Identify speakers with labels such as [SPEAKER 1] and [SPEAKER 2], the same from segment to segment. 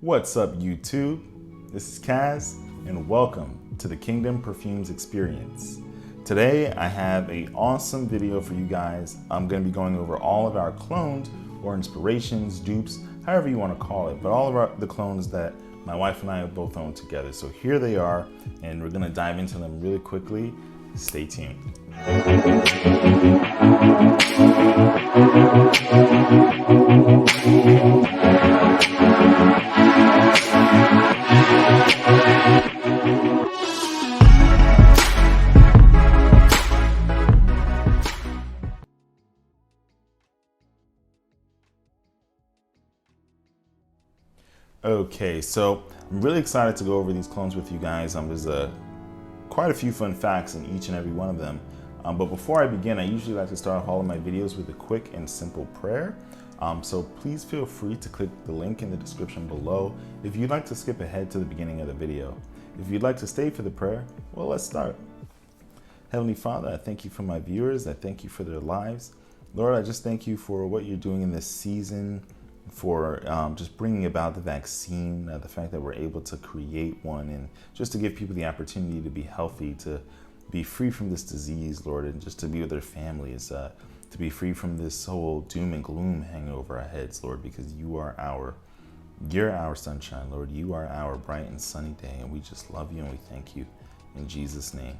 [SPEAKER 1] What's up, YouTube? This is Kaz, and welcome to the Kingdom Perfumes Experience. Today, I have an awesome video for you guys. I'm going to be going over all of our clones, or inspirations, dupes, however you want to call it, but all of the clones that my wife and I have both owned together. So here they are, and we're going to dive into them really quickly. Stay tuned. Okay, so I'm really excited to go over these clones with you guys. There's quite a few fun facts in each and every one of them. But before I begin, I usually like to start all of my videos with a quick and simple prayer. So please feel free to click the link in the description below if you'd like to skip ahead to the beginning of the video. If you'd like to stay for the prayer, well, let's start. Heavenly Father, I thank you for my viewers. I thank you for their lives. Lord, I just thank you for what you're doing in this season, for just bringing about the vaccine, the fact that we're able to create one, and just to give people the opportunity to be healthy, to be free from this disease, Lord, and just to be with their families, to be free from this whole doom and gloom hanging over our heads, Lord, because you're our sunshine, Lord. You are our bright and sunny day, and we just love you and we thank you. In Jesus' name,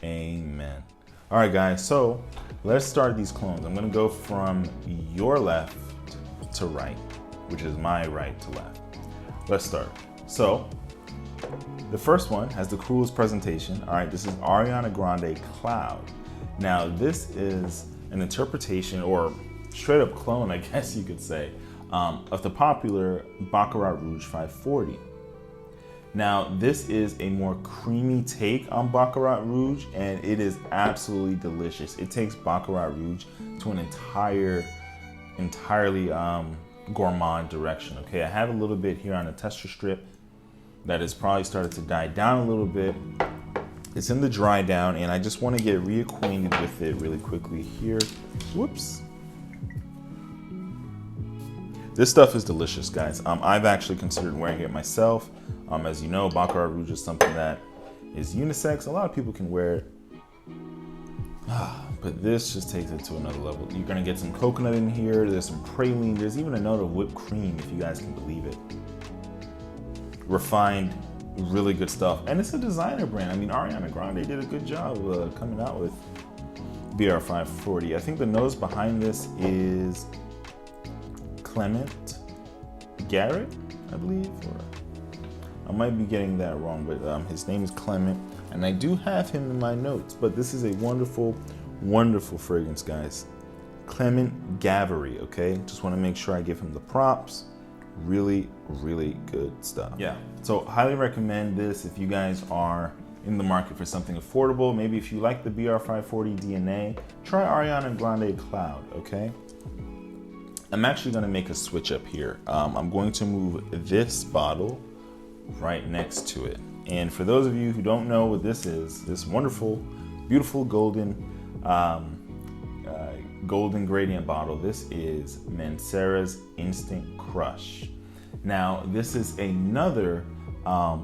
[SPEAKER 1] amen. All right, guys, so let's start these clones. I'm going to go from your left to right, which is my right to left. Let's start. So the first one has the coolest presentation. All right, this is Ariana Grande Cloud. Now this is an interpretation, or straight up clone, I guess you could say, of the popular Baccarat Rouge 540. Now this is a more creamy take on Baccarat Rouge, and it is absolutely delicious. It takes Baccarat Rouge to an entirely gourmand direction. Okay, I have a little bit here on a tester strip that has probably started to die down a little bit. It's in the dry down, and I just want to get reacquainted with it really quickly here. Whoops. This stuff is delicious, guys. I've actually considered wearing it myself. As you know, Baccarat Rouge is something that is unisex. A lot of people can wear it. But this just takes it to another level. You're gonna get some coconut in here. There's some praline. There's even a note of whipped cream, if you guys can believe it. Refined, really good stuff. And it's a designer brand. I mean, Ariana Grande did a good job coming out with BR 540. I think the nose behind this is Clement Garrett, I believe. Or I might be getting that wrong, but his name is Clement. And I do have him in my notes, but this is a wonderful, wonderful fragrance, guys. Clement Gavery, okay? Just want to make sure I give him the props. Really, really good stuff. Yeah, so highly recommend this if you guys are in the market for something affordable. Maybe if you like the BR 540 DNA, try Ariana Grande Cloud, okay? I'm actually going to make a switch up here. I'm going to move this bottle right next to it. And for those of you who don't know what this is, this wonderful, beautiful golden gradient bottle, this is Mancera's Instant Crush. Now, this is another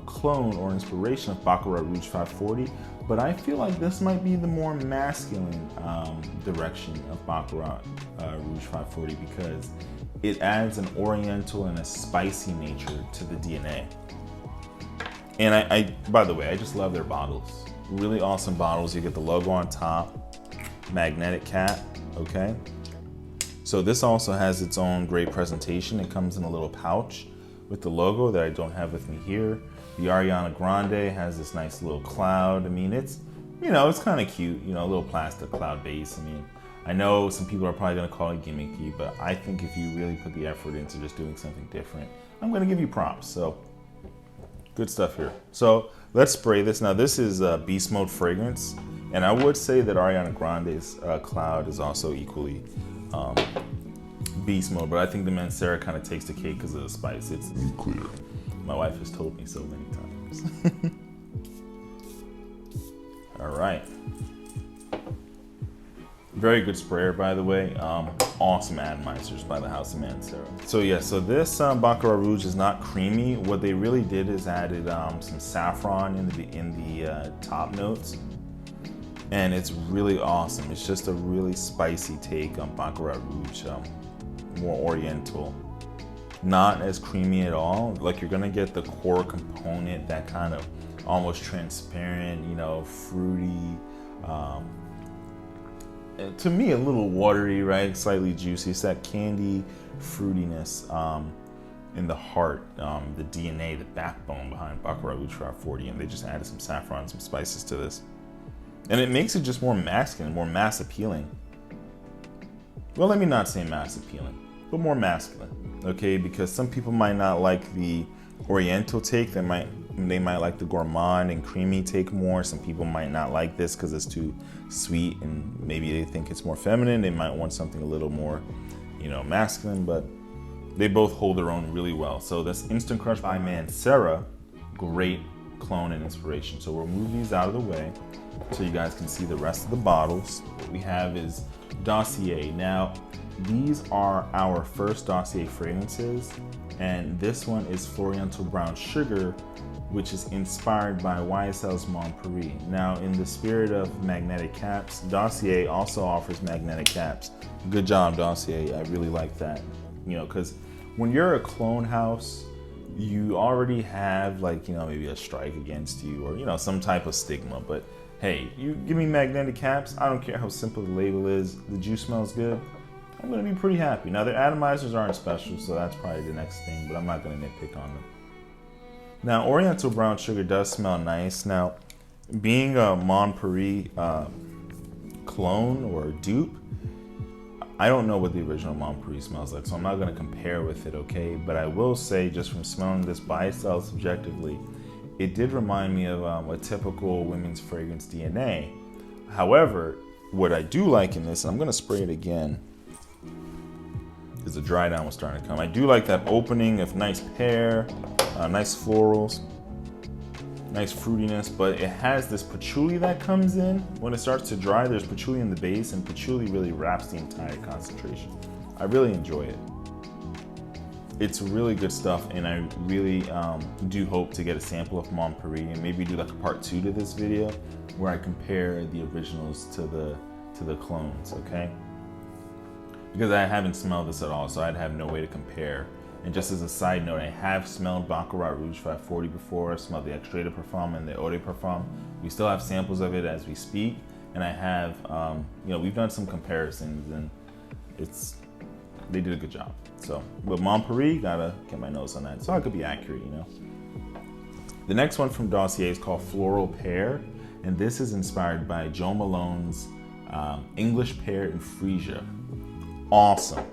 [SPEAKER 1] clone or inspiration of Baccarat Rouge 540, but I feel like this might be the more masculine direction of Baccarat Rouge 540 because it adds an oriental and a spicy nature to the DNA. And I by the way, I just love their bottles. Really awesome bottles. You get the logo on top, magnetic cap, okay? So this also has its own great presentation. It comes in a little pouch with the logo that I don't have with me here. The Ariana Grande has this nice little cloud. I mean, it's, you know, it's kind of cute, you know, a little plastic cloud base. I mean, I know some people are probably gonna call it gimmicky, but I think if you really put the effort into just doing something different, I'm gonna give you props. So good stuff here. So let's spray this. Now this is a beast mode fragrance, and I would say that Ariana Grande's cloud is also equally beast mode, but I think the Mancera kind of takes the cake because of the spice. It's nuclear. My wife has told me so many times. All right. Very good sprayer, by the way. awesome atomizers by the House of Mancera. So yeah, so this Baccarat Rouge is not creamy. What they really did is added some saffron in the top notes, and it's really awesome. It's just a really spicy take on Baccarat Rouge, more oriental. Not as creamy at all. Like, you're gonna get the core component, that kind of almost transparent, you know, fruity, to me a little watery, right? Slightly juicy. It's that candy fruitiness in the heart, the DNA, the backbone behind Baccarat Rouge 540, and they just added some saffron, some spices to this. And it makes it just more masculine, more mass appealing. Well, let me not say mass appealing, but more masculine, okay? Because some people might not like the oriental take. They might like the gourmand and creamy take more. Some people might not like this because it's too sweet, and maybe they think it's more feminine. They might want something a little more, you know, masculine, but they both hold their own really well. So this Instant Crush by Mancera, great clone and inspiration. So we'll move these out of the way so you guys can see the rest of the bottles. What we have is Dossier. Now, these are our first Dossier fragrances, and this one is Floriental Brown Sugar, which is inspired by YSL's Mon Paris. Now, in the spirit of magnetic caps, Dossier also offers magnetic caps. Good job, Dossier. I really like that. You know, because when you're a clone house, you already have, like, you know, maybe a strike against you, or, you know, some type of stigma. But hey, you give me magnetic caps, I don't care how simple the label is, the juice smells good, I'm gonna be pretty happy. Now, their atomizers aren't special, so that's probably the next thing, but I'm not gonna nitpick on them. Now, Oriental Brown Sugar does smell nice. Now, being a Mon Paris clone or dupe, I don't know what the original Mon Paris smells like, so I'm not gonna compare with it, okay? But I will say, just from smelling this by itself subjectively, it did remind me of a typical women's fragrance DNA. However, what I do like in this, and I'm gonna spray it again, because the dry down was starting to come. I do like that opening of nice pear, nice florals, nice fruitiness, but it has this patchouli that comes in. When it starts to dry, there's patchouli in the base, and patchouli really wraps the entire concentration. I really enjoy it. It's really good stuff, and I really do hope to get a sample of Mon Paris and maybe do like a part 2 to this video where I compare the originals to the clones, okay? Because I haven't smelled this at all, so I'd have no way to compare. And just as a side note, I have smelled Baccarat Rouge 540 before. I've smelled the Extrait de Parfum and the Eau de Parfum. We still have samples of it as we speak, and I have, you know, we've done some comparisons, and they did a good job. So, but Mon Paris, gotta get my nose on that, so I could be accurate, you know. The next one from Dossier is called Floral Pear, and this is inspired by Joe Malone's English Pear and Freesia. Awesome,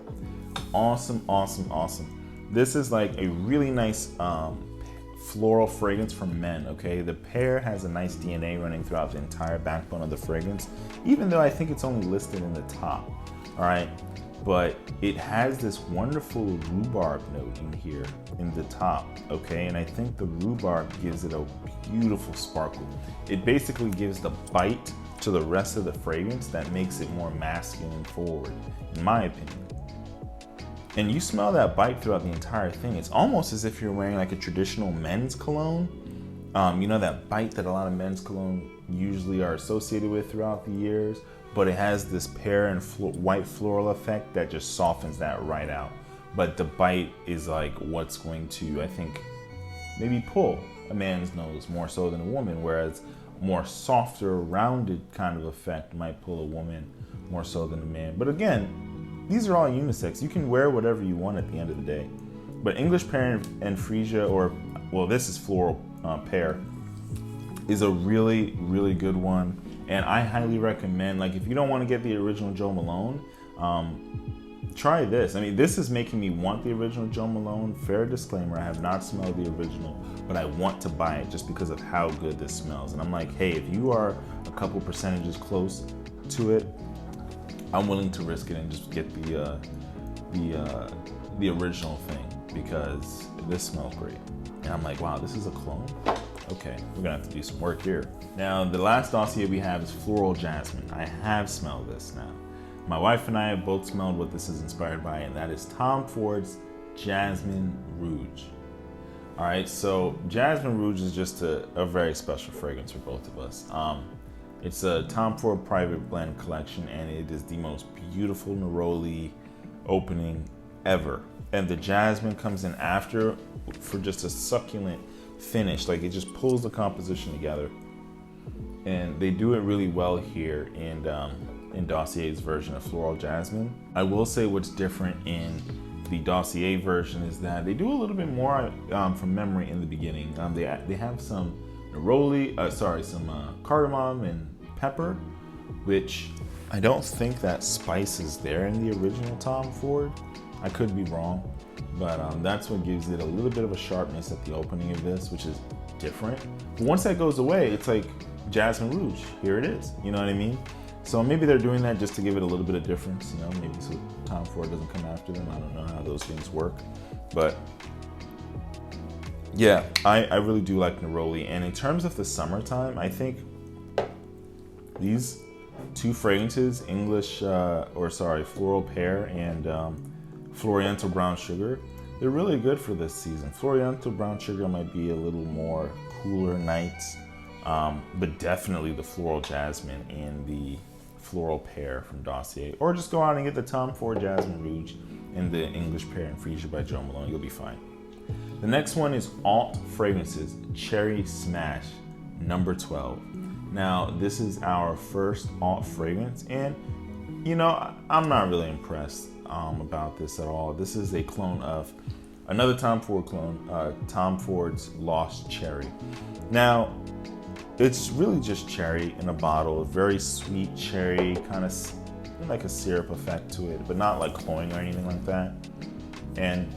[SPEAKER 1] awesome, awesome, awesome. This is like a really nice floral fragrance for men, okay? The pear has a nice DNA running throughout the entire backbone of the fragrance, even though I think it's only listed in the top, all right? But it has this wonderful rhubarb note in here in the top, okay? And I think the rhubarb gives it a beautiful sparkle. It basically gives the bite to the rest of the fragrance that makes it more masculine and forward, in my opinion. And you smell that bite throughout the entire thing. It's almost as if you're wearing like a traditional men's cologne. You know, that bite that a lot of men's cologne usually are associated with throughout the years, but it has this pear and white floral effect that just softens that right out. But the bite is like what's going to, I think, maybe pull a man's nose more so than a woman, whereas more softer, rounded kind of effect might pull a woman more so than a man. But again, these are all unisex. You can wear whatever you want at the end of the day. But English Pear and Freesia, or, well, this is Floral Pear, is a really, really good one. And I highly recommend, like, if you don't want to get the original Joe Malone, try this. I mean, this is making me want the original Joe Malone. Fair disclaimer, I have not smelled the original, but I want to buy it just because of how good this smells. And I'm like, hey, if you are a couple percentages close to it, I'm willing to risk it and just get the original thing, because this smells great. And I'm like, wow, this is a clone? Okay, we're gonna have to do some work here. Now, the last dossier we have is Floral Jasmine. I have smelled this now. My wife and I have both smelled what this is inspired by, and that is Tom Ford's Jasmine Rouge. All right, so Jasmine Rouge is just a very special fragrance for both of us. It's a Tom Ford private blend collection, and it is the most beautiful neroli opening ever. And the jasmine comes in after for just a succulent finish. Like, it just pulls the composition together. And they do it really well here in Dossier's version of Floral Jasmine. I will say what's different in the Dossier version is that they do a little bit more from memory in the beginning. They have some neroli, some cardamom and pepper, which I don't think that spice is there in the original Tom Ford. I could be wrong, but that's what gives it a little bit of a sharpness at the opening of this, which is different. But once that goes away, it's like Jasmine Rouge. Here it is. You know what I mean? So maybe they're doing that just to give it a little bit of difference, you know, maybe so Tom Ford doesn't come after them. I don't know how those things work. But yeah, I really do like neroli. And in terms of the summertime, I think these two fragrances, Floral Pear and Floriental Brown Sugar, they're really good for this season. Floriental Brown Sugar might be a little more cooler nights, but definitely the Floral Jasmine and the Floral Pear from Dossier, or just go out and get the Tom Ford Jasmine Rouge and the English Pear and Freesia by Joe Malone. You'll be fine. The next one is Alt Fragrances Cherry Smash number 12. Now, this is our first Alt fragrance, and you know, I'm not really impressed about this at all. This is a clone of another Tom Ford clone, Tom Ford's Lost Cherry. Now, it's really just cherry in a bottle, a very sweet cherry, kind of like a syrup effect to it, but not like cloying or anything like that. And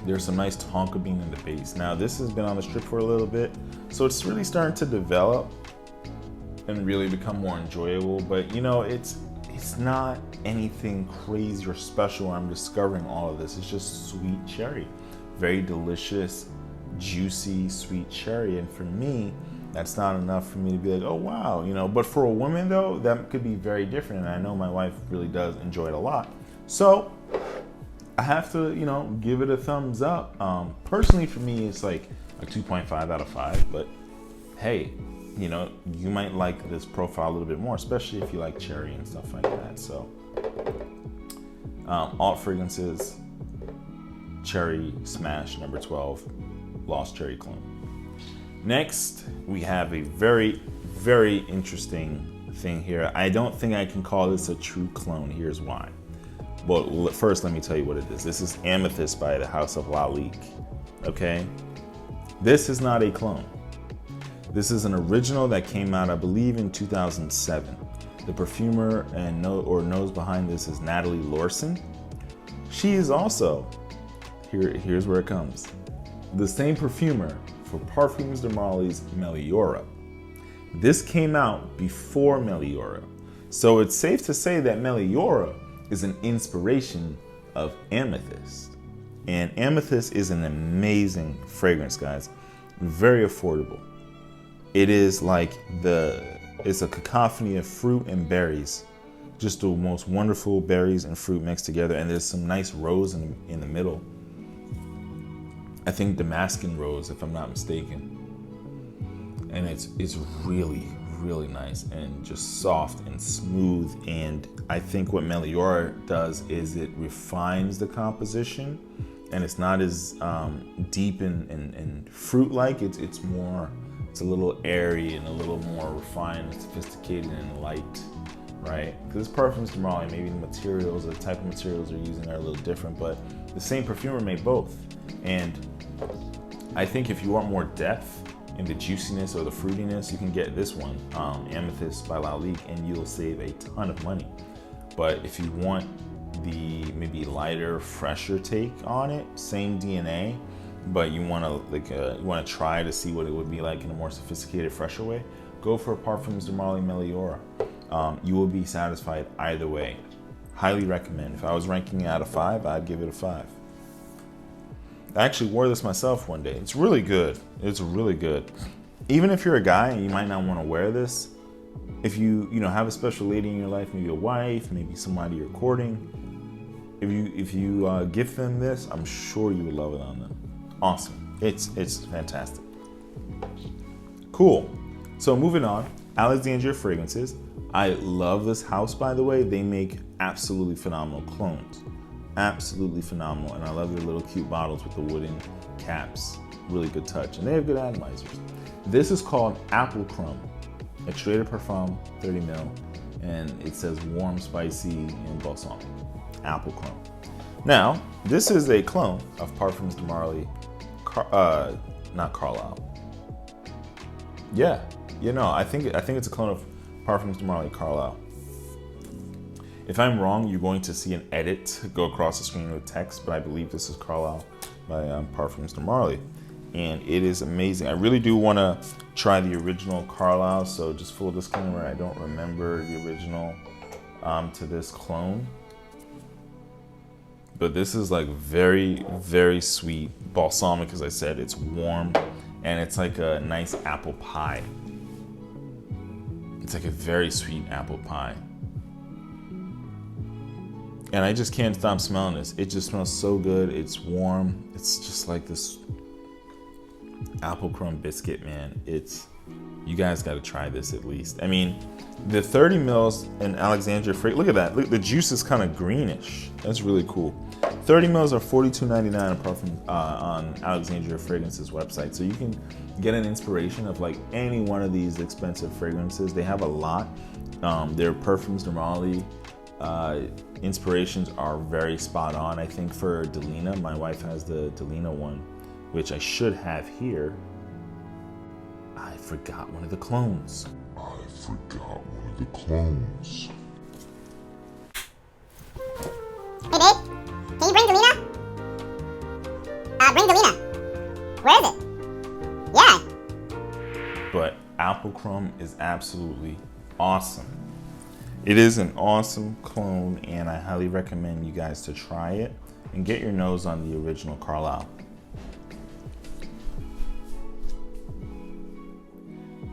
[SPEAKER 1] there's some nice tonka bean in the base. Now, this has been on the strip for a little bit, so it's really starting to develop and really become more enjoyable. But you know, it's not anything crazy or special. I'm discovering all of this. It's just sweet cherry, very delicious, juicy, sweet cherry. And for me, that's not enough for me to be like, oh wow, you know. But for a woman though, that could be very different. And I know my wife really does enjoy it a lot. So I have to, you know, give it a thumbs up. Personally, for me, it's like a 2.5 out of 5. But hey, you know, you might like this profile a little bit more, especially if you like cherry and stuff like that. So, Alt Fragrances, Cherry Smash number 12, Lost Cherry Clone. Next, we have a very, very interesting thing here. I don't think I can call this a true clone. Here's why. Well, first, let me tell you what it is. This is Amethyst by the House of Lalique, okay? This is not a clone. This is an original that came out, I believe, in 2007. The perfumer and nose behind this is Natalie Lorson. She is also, here's where it comes, the same perfumer for Parfums de Marly Meliora. This came out before Meliora. So it's safe to say that Meliora is an inspiration of Amethyst. And Amethyst is an amazing fragrance, guys. Very affordable. It is like it's a cacophony of fruit and berries. Just the most wonderful berries and fruit mixed together. And there's some nice rose in the middle. I think Damascus rose, if I'm not mistaken. And it's really, really nice and just soft and smooth. And I think what Meliora does is it refines the composition, and it's not as deep and fruit-like. It's a little airy and a little more refined and sophisticated and light, right? Because it's Parfums de Marly, maybe the materials, the type of materials they're using are a little different, but the same perfumer made both. And I think if you want more depth in the juiciness or the fruitiness, you can get this one, Amethyst by Lalique, and you'll save a ton of money. But if you want the maybe lighter, fresher take on it, same DNA, but you want to try to see what it would be like in a more sophisticated, fresher way, go for Parfums de Marly Meliora. You will be satisfied either way. Highly recommend. If I was ranking it out of 5, I'd give it a 5. I actually wore this myself one day. It's really good. It's really good. Even if you're a guy and you might not want to wear this, if you have a special lady in your life, maybe a wife, maybe somebody you're courting, if you gift them this, I'm sure you would love it on them. Awesome. It's fantastic. Cool. So moving on, Alexandria Fragrances. I love this house, by the way. They make absolutely phenomenal clones. Absolutely phenomenal. And I love their little cute bottles with the wooden caps. Really good touch. And they have good atomizers. This is called Apple Crumb. Extrait de Parfum, 30 ml. And it says warm, spicy, and balsamic. Apple Crumb. Now, this is a clone of Parfums de Marly, not Carlisle. Yeah, I think it's a clone of Parfums de Marly Carlisle. If I'm wrong, you're going to see an edit go across the screen with text, but I believe this is Carlisle by Parfums de Marly. And it is amazing. I really do want to try the original Carlisle, so just full disclaimer, I don't remember the original to this clone. But this is like very, very sweet. Balsamic, as I said, it's warm, and it's like a nice apple pie. It's like a very sweet apple pie. And I just can't stop smelling this. It just smells so good. It's warm. It's just like this apple crumb biscuit, man. You guys got to try this at least. I mean, the 30 mils in Alexandria Fragrance, look at that. Look, the juice is kind of greenish. That's really cool. 30 mils are $42.99 on Alexandria Fragrance's website. So you can get an inspiration of like any one of these expensive fragrances. They have a lot. Their Parfums de Marly inspirations are very spot on. I think for Delina, my wife has the Delina one, which I should have here. I forgot one of the clones.
[SPEAKER 2] Hey babe, can you bring Delina? Bring Delina. Where is it? Yeah.
[SPEAKER 1] But Apple Crumb is absolutely awesome. It is an awesome clone, and I highly recommend you guys to try it and get your nose on the original Carlisle.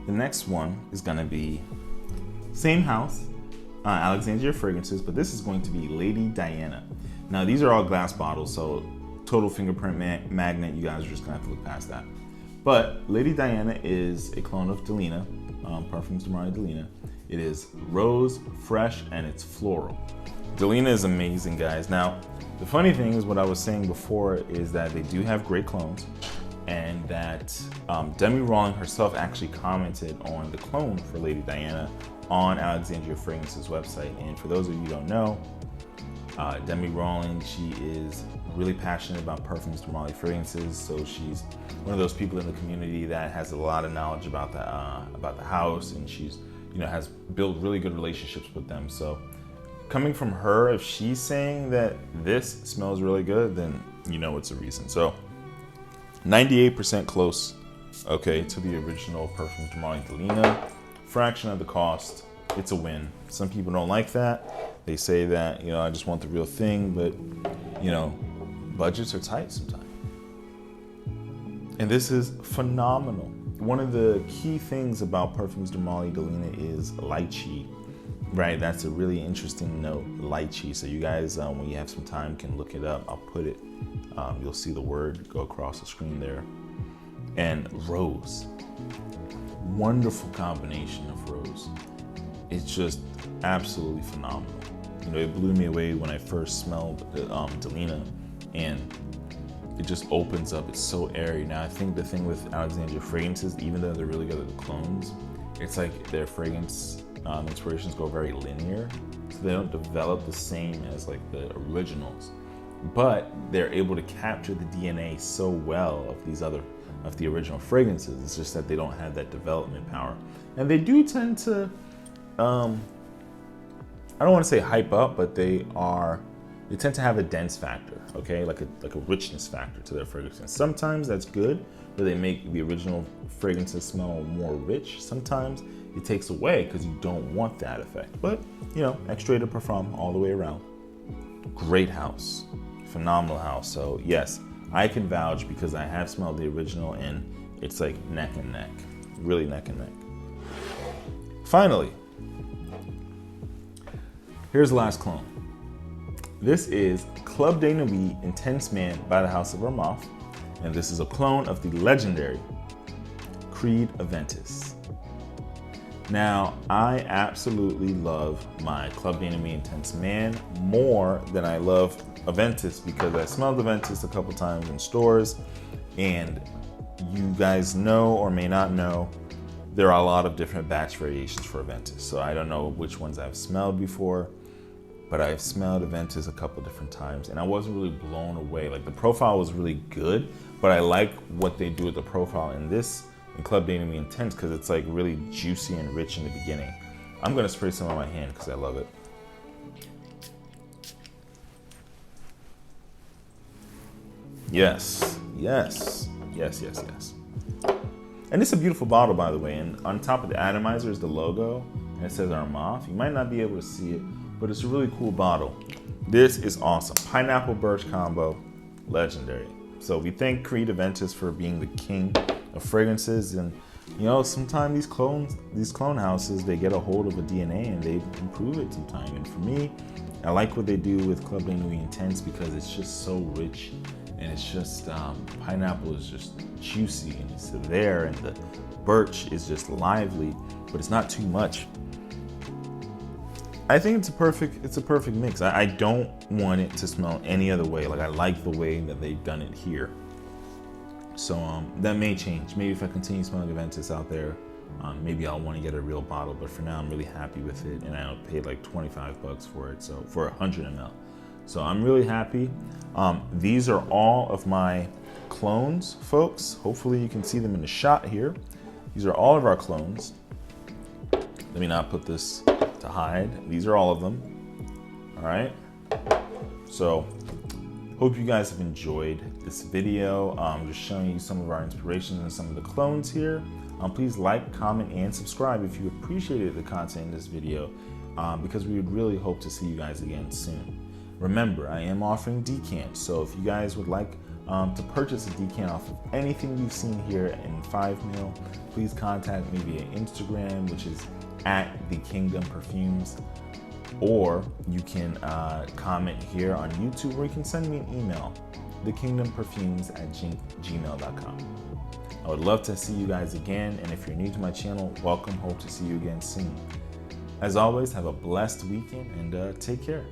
[SPEAKER 1] The next one is gonna be same house, Alexandria Fragrances, but this is going to be Lady Diana. Now these are all glass bottles, so total fingerprint magnet, you guys are just gonna have to look past that. But Lady Diana is a clone of Delina, Parfums de Marly Delina. It is rose, fresh, and it's floral. Delina is amazing, guys. Now, the funny thing is what I was saying before is that they do have great clones, and that Demi Rawling herself actually commented on the clone for Lady Diana on Alexandria Fragrance's website. And for those of you who don't know, Demi Rawling, she is really passionate about Parfums de Marly fragrances. So she's one of those people in the community that has a lot of knowledge about the house, and she's has built really good relationships with them. So coming from her, if she's saying that this smells really good, then it's a reason. So 98% close, okay, to the original Parfums de Marly Delina. Fraction of the cost. It's a win. Some people don't like that. They say that, I just want the real thing, but, budgets are tight sometimes. And this is phenomenal. One of the key things about Parfums de Marly Delina is lychee, right? That's a really interesting note, lychee. So you guys, when you have some time, can look it up. I'll put it, you'll see the word go across the screen there. And rose. Wonderful combination of rose. It's just absolutely phenomenal. It blew me away when I first smelled Delina, and it just opens up. It's so airy. Now, I think the thing with Alexandria Fragrances, even though they're really good at the clones, it's like their fragrance inspirations go very linear, so they don't develop the same as like the originals, but they're able to capture the DNA so well of the original fragrances. It's just that they don't have that development power, and they do tend to I don't want to say hype up, but they tend to have a dense factor, okay, like a richness factor to their fragrances. Sometimes that's good, where they make the original fragrances smell more rich. Sometimes it takes away because you don't want that effect. But extrait de parfum all the way around. Great house, phenomenal house. So yes, I can vouch because I have smelled the original, and it's like neck and neck, really neck and neck. Finally, Here's the last clone. This is Club de Nuit Intense Man by the House of Armaf, and this is a clone of the legendary Creed Aventus. Now, I absolutely love my Club de Nuit Intense Man more than I love Aventus because I smelled Aventus a couple times in stores, and you guys know or may not know, there are a lot of different batch variations for Aventus. So I don't know which ones I've smelled before, but I've smelled Aventus a couple different times and I wasn't really blown away. Like the profile was really good, but I like what they do with the profile in Club de Nuit Intense because it's like really juicy and rich in the beginning. I'm gonna spray some on my hand because I love it. Yes, yes, yes, yes, yes. And it's a beautiful bottle, by the way. And on top of the atomizer is the logo, and it says Armaf. You might not be able to see it, but it's a really cool bottle. This is awesome. Pineapple birch combo, legendary. So we thank Creed Aventus for being the king of fragrances. And you know, sometimes these clone houses, they get a hold of a DNA and they improve it sometimes. And for me, I like what they do with Club de Nuit Intense because it's just so rich. And it's just, pineapple is just juicy and it's there, and the birch is just lively, but it's not too much. I think it's a perfect mix. I don't want it to smell any other way. Like I like the way that they've done it here. So that may change. Maybe if I continue smelling Aventus out there, maybe I'll want to get a real bottle, but for now I'm really happy with it, and I paid like 25 bucks for it, so for 100 ml. So I'm really happy. These are all of my clones, folks. Hopefully you can see them in the shot here. These are all of our clones. Let me not put this to hide. These are all of them. All right. So hope you guys have enjoyed this video. Just showing you some of our inspirations and some of the clones here. Please like, comment, and subscribe if you appreciated the content in this video, because we would really hope to see you guys again soon. Remember, I am offering decants, so if you guys would like to purchase a decant off of anything you've seen here in 5ml, please contact me via Instagram, which is @thekingdomperfumes, or you can comment here on YouTube, or you can send me an email, thekingdomperfumes@gmail.com. I would love to see you guys again, and if you're new to my channel, welcome. Hope to see you again soon. As always, have a blessed weekend and take care.